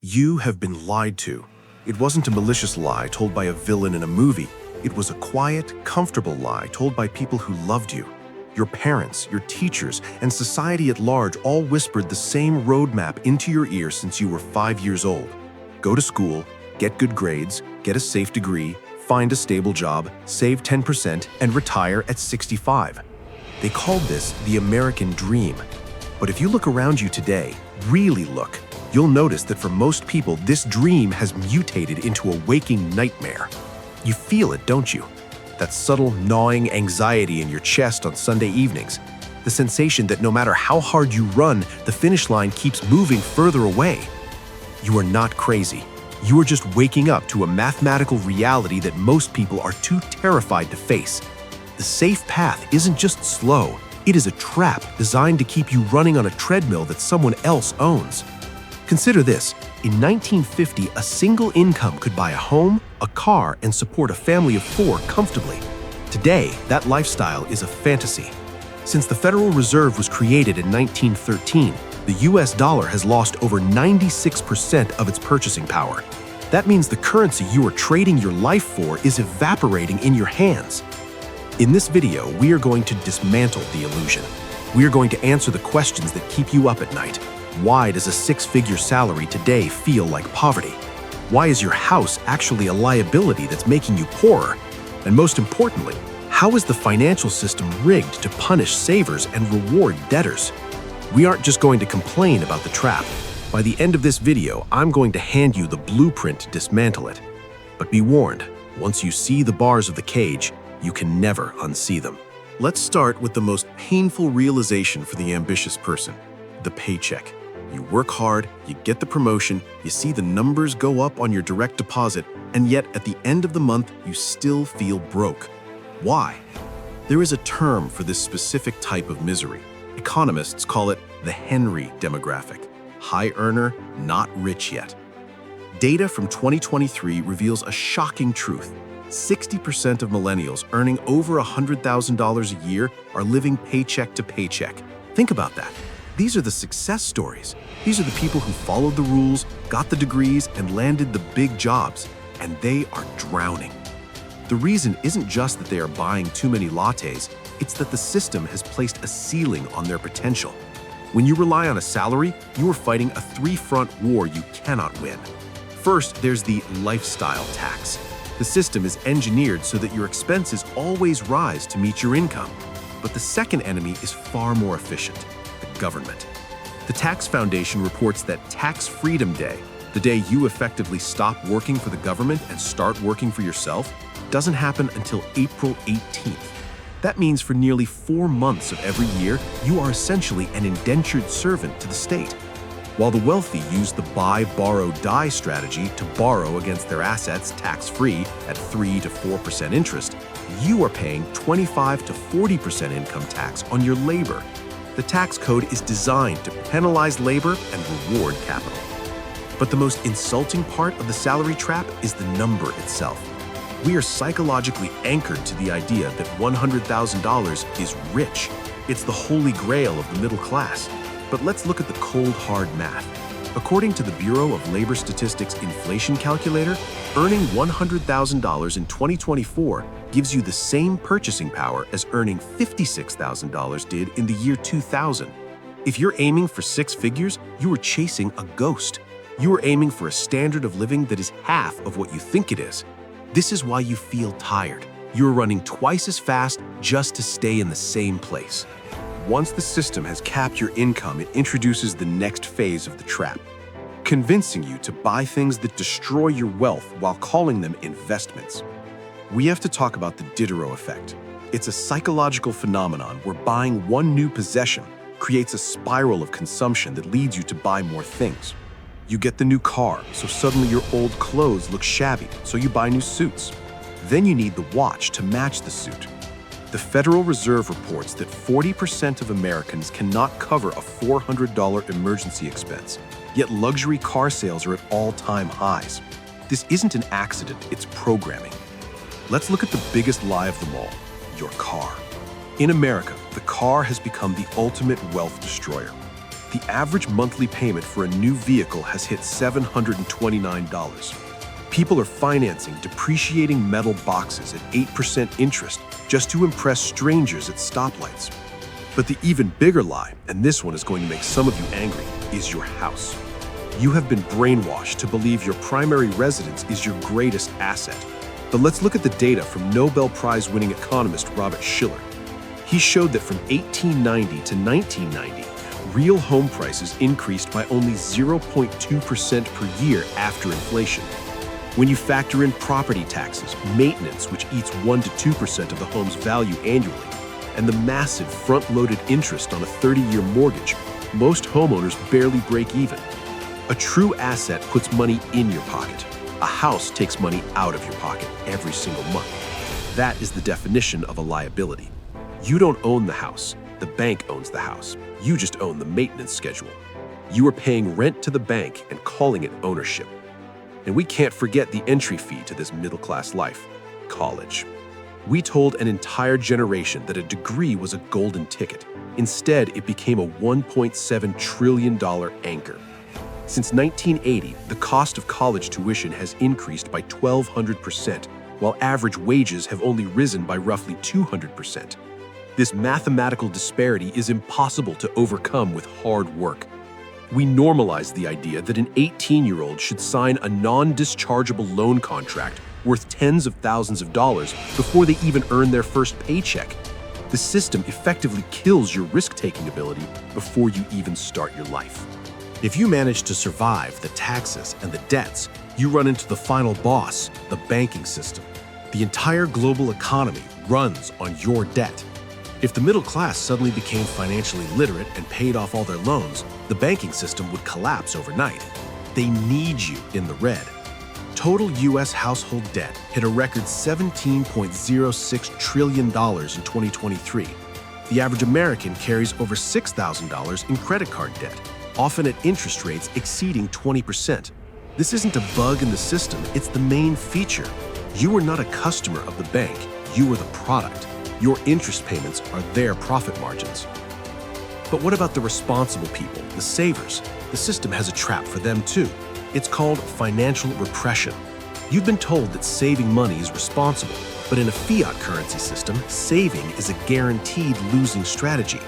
You have been lied to. It wasn't a malicious lie told by a villain in a movie. It was a quiet, comfortable lie told by people who loved you. Your parents, your teachers, and society at large all whispered the same roadmap into your ear since you were 5 years old. Go to school, get good grades, get a safe degree, find a stable job, save 10%, and retire at 65. They called this the American dream. But if you look around you today, really look, you'll notice that for most people, this dream has mutated into a waking nightmare. You feel it, don't you? That subtle, gnawing anxiety in your chest on Sunday evenings. The sensation that no matter how hard you run, the finish line keeps moving further away. You are not crazy. You are just waking up to a mathematical reality that most people are too terrified to face. The safe path isn't just slow. It is a trap designed to keep you running on a treadmill that someone else owns. Consider this. In 1950, a single income could buy a home, a car, and support a family of 4 comfortably. Today, that lifestyle is a fantasy. Since the Federal Reserve was created in 1913, the US dollar has lost over 96% of its purchasing power. That means the currency you are trading your life for is evaporating in your hands. In this video, we are going to dismantle the illusion. We are going to answer the questions that keep you up at night. Why does a 6-figure salary today feel like poverty? Why is your house actually a liability that's making you poorer? And most importantly, how is the financial system rigged to punish savers and reward debtors? We aren't just going to complain about the trap. By the end of this video, I'm going to hand you the blueprint to dismantle it. But be warned, once you see the bars of the cage, you can never unsee them. Let's start with the most painful realization for the ambitious person: the paycheck. You work hard, you get the promotion, you see the numbers go up on your direct deposit, and yet at the end of the month, you still feel broke. Why? There is a term for this specific type of misery. Economists call it the Henry demographic: high earner, not rich yet. Data from 2023 reveals a shocking truth. 60% of millennials earning over $100,000 a year are living paycheck to paycheck. Think about that. These are the success stories. These are the people who followed the rules, got the degrees, and landed the big jobs, and they are drowning. The reason isn't just that they are buying too many lattes, it's that the system has placed a ceiling on their potential. When you rely on a salary, you are fighting a 3-front war you cannot win. First, there's the lifestyle tax. The system is engineered so that your expenses always rise to meet your income. But the second enemy is far more efficient: the government. The Tax Foundation reports that Tax Freedom Day, the day you effectively stop working for the government and start working for yourself, doesn't happen until April 18th. That means for nearly 4 months of every year, you are essentially an indentured servant to the state. While the wealthy use the buy, borrow, die strategy to borrow against their assets tax-free at 3 to 4% interest, you are paying 25 to 40% income tax on your labor. The tax code is designed to penalize labor and reward capital. But the most insulting part of the salary trap is the number itself. We are psychologically anchored to the idea that $100,000 is rich. It's the holy grail of the middle class. But let's look at the cold, hard math. According to the Bureau of Labor Statistics inflation calculator, earning $100,000 in 2024 gives you the same purchasing power as earning $56,000 did in the year 2000. If you're aiming for 6 figures, you are chasing a ghost. You are aiming for a standard of living that is half of what you think it is. This is why you feel tired. You're running twice as fast just to stay in the same place. Once the system has capped your income, it introduces the next phase of the trap, convincing you to buy things that destroy your wealth while calling them investments. We have to talk about the Diderot effect. It's a psychological phenomenon where buying one new possession creates a spiral of consumption that leads you to buy more things. You get the new car, so suddenly your old clothes look shabby, so you buy new suits. Then you need the watch to match the suit. The Federal Reserve reports that 40% of Americans cannot cover a $400 emergency expense, yet luxury car sales are at all-time highs. This isn't an accident, it's programming. Let's look at the biggest lie of them all: your car. In America, the car has become the ultimate wealth destroyer. The average monthly payment for a new vehicle has hit $729. People are financing depreciating metal boxes at 8% interest just to impress strangers at stoplights. But the even bigger lie, and this one is going to make some of you angry, is your house. You have been brainwashed to believe your primary residence is your greatest asset. But let's look at the data from Nobel Prize-winning economist Robert Shiller. He showed that from 1890 to 1990, real home prices increased by only 0.2% per year after inflation. When you factor in property taxes, maintenance, which eats 1 to 2% of the home's value annually, and the massive front-loaded interest on a 30-year mortgage, most homeowners barely break even. A true asset puts money in your pocket. A house takes money out of your pocket every single month. That is the definition of a liability. You don't own the house. The bank owns the house. You just own the maintenance schedule. You are paying rent to the bank and calling it ownership. And we can't forget the entry fee to this middle-class life: college. We told an entire generation that a degree was a golden ticket. Instead, it became a $1.7 trillion anchor. Since 1980, the cost of college tuition has increased by 1,200%, while average wages have only risen by roughly 200%. This mathematical disparity is impossible to overcome with hard work. We normalize the idea that an 18-year-old should sign a non-dischargeable loan contract worth tens of thousands of dollars before they even earn their first paycheck. The system effectively kills your risk-taking ability before you even start your life. If you manage to survive the taxes and the debts, you run into the final boss, the banking system. The entire global economy runs on your debt. If the middle class suddenly became financially literate and paid off all their loans, the banking system would collapse overnight. They need you in the red. Total U.S. household debt hit a record $17.06 trillion in 2023. The average American carries over $6,000 in credit card debt, often at interest rates exceeding 20%. This isn't a bug in the system, it's the main feature. You are not a customer of the bank, you are the product. Your interest payments are their profit margins. But what about the responsible people, the savers? The system has a trap for them too. It's called financial repression. You've been told that saving money is responsible, but in a fiat currency system, saving is a guaranteed losing strategy.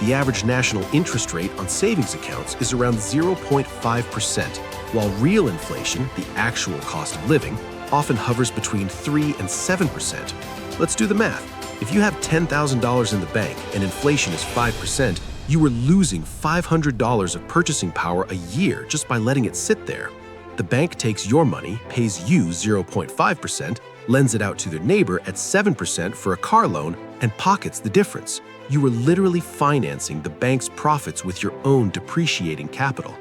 The average national interest rate on savings accounts is around 0.5%, while real inflation, the actual cost of living, often hovers between 3 and 7%. Let's do the math. If you have $10,000 in the bank and inflation is 5%, you are losing $500 of purchasing power a year just by letting it sit there. The bank takes your money, pays you 0.5%, lends it out to their neighbor at 7% for a car loan, and pockets the difference. You are literally financing the bank's profits with your own depreciating capital.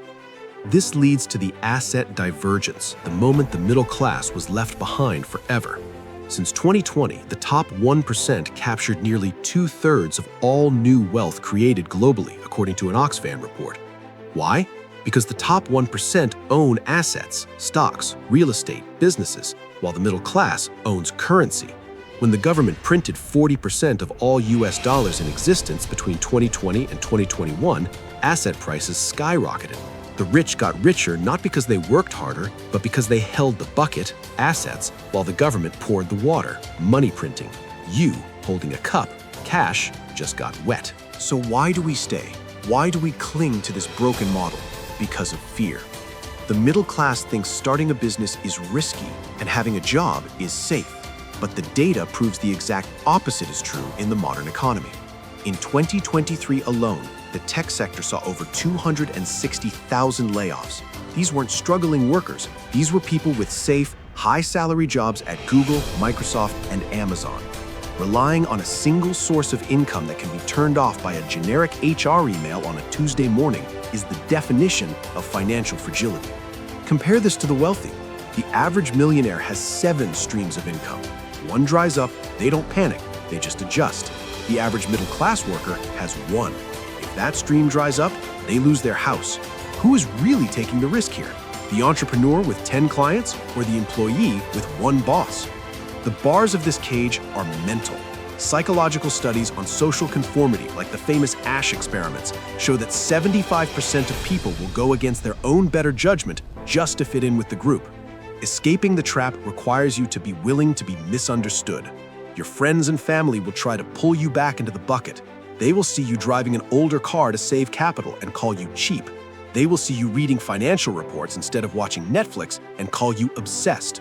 This leads to the asset divergence, the moment the middle class was left behind forever. Since 2020, the top 1% captured nearly 2/3 of all new wealth created globally, according to an Oxfam report. Why? Because the top 1% own assets, stocks, real estate, businesses, while the middle class owns currency. When the government printed 40% of all US dollars in existence between 2020 and 2021, asset prices skyrocketed. The rich got richer not because they worked harder, but because they held the bucket, assets, while the government poured the water, money printing. You, holding a cup, cash, just got wet. So why do we stay? Why do we cling to this broken model? Because of fear. The middle class thinks starting a business is risky and having a job is safe. But the data proves the exact opposite is true in the modern economy. In 2023 alone, the tech sector saw over 260,000 layoffs. These weren't struggling workers. These were people with safe, high-salary jobs at Google, Microsoft, and Amazon. Relying on a single source of income that can be turned off by a generic HR email on a Tuesday morning is the definition of financial fragility. Compare this to the wealthy. The average millionaire has 7 streams of income. One dries up, they don't panic, they just adjust. The average middle-class worker has 1. If that stream dries up, they lose their house. Who is really taking the risk here? The entrepreneur with 10 clients or the employee with 1 boss? The bars of this cage are mental. Psychological studies on social conformity, like the famous Ash experiments, show that 75% of people will go against their own better judgment just to fit in with the group. Escaping the trap requires you to be willing to be misunderstood. Your friends and family will try to pull you back into the bucket. They will see you driving an older car to save capital and call you cheap. They will see you reading financial reports instead of watching Netflix and call you obsessed.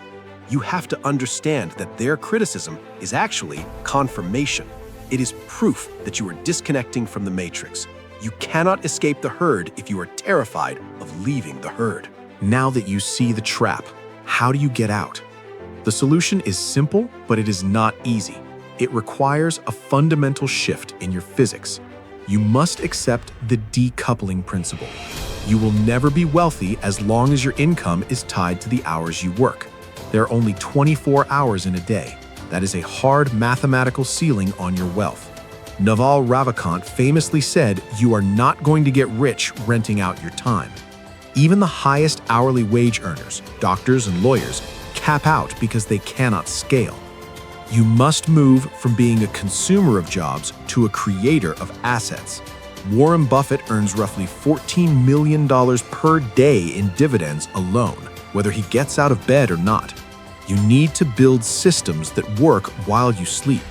You have to understand that their criticism is actually confirmation. It is proof that you are disconnecting from the matrix. You cannot escape the herd if you are terrified of leaving the herd. Now that you see the trap, how do you get out? The solution is simple, but it is not easy. It requires a fundamental shift in your physics. You must accept the decoupling principle. You will never be wealthy as long as your income is tied to the hours you work. There are only 24 hours in a day. That is a hard mathematical ceiling on your wealth. Naval Ravikant famously said, "You are not going to get rich renting out your time." Even the highest hourly wage earners, doctors and lawyers, cap out because they cannot scale. You must move from being a consumer of jobs to a creator of assets. Warren Buffett earns roughly $14 million per day in dividends alone, whether he gets out of bed or not. You need to build systems that work while you sleep.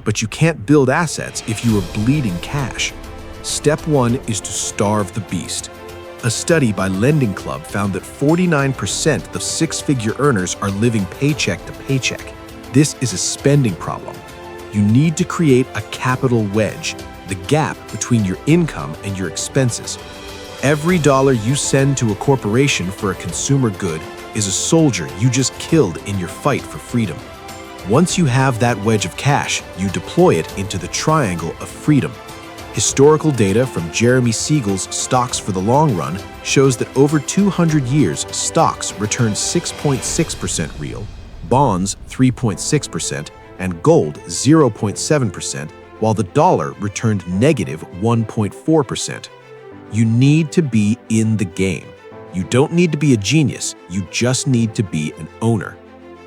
But you can't build assets if you are bleeding cash. Step 1 is to starve the beast. A study by Lending Club found that 49% of six-figure earners are living paycheck to paycheck. This is a spending problem. You need to create a capital wedge, the gap between your income and your expenses. Every dollar you send to a corporation for a consumer good is a soldier you just killed in your fight for freedom. Once you have that wedge of cash, you deploy it into the triangle of freedom. Historical data from Jeremy Siegel's Stocks for the Long Run shows that over 200 years, stocks returned 6.6% real, bonds 3.6%, and gold 0.7%, while the dollar returned negative 1.4%. You need to be in the game. You don't need to be a genius, you just need to be an owner.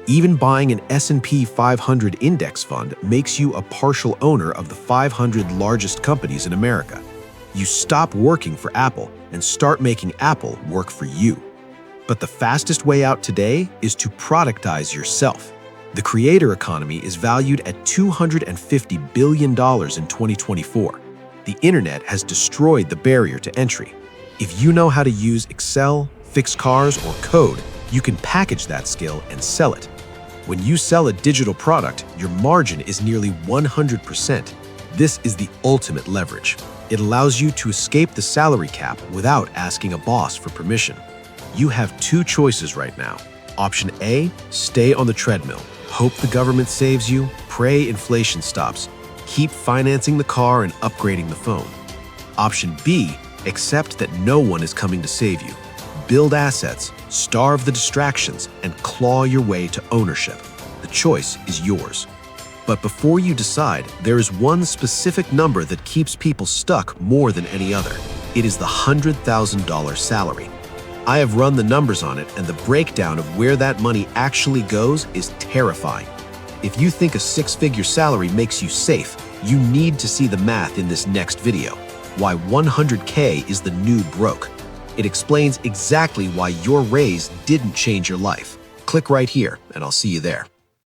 Even buying an S&P 500 index fund makes you a partial owner of the 500 largest companies in America. You stop working for Apple and start making Apple work for you. But the fastest way out today is to productize yourself. The creator economy is valued at $250 billion in 2024. The internet has destroyed the barrier to entry. If you know how to use Excel, fix cars, or code, you can package that skill and sell it. When you sell a digital product, your margin is nearly 100%. This is the ultimate leverage. It allows you to escape the salary cap without asking a boss for permission. You have two choices right now. Option A, stay on the treadmill. Hope the government saves you, pray inflation stops. Keep financing the car and upgrading the phone. Option B, accept that no one is coming to save you. Build assets, starve the distractions, and claw your way to ownership. The choice is yours. But before you decide, there is one specific number that keeps people stuck more than any other. It is the $100,000 salary. I have run the numbers on it, and the breakdown of where that money actually goes is terrifying. If you think a six-figure salary makes you safe, you need to see the math in this next video. Why 100K is the new broke. It explains exactly why your raise didn't change your life. Click right here, and I'll see you there.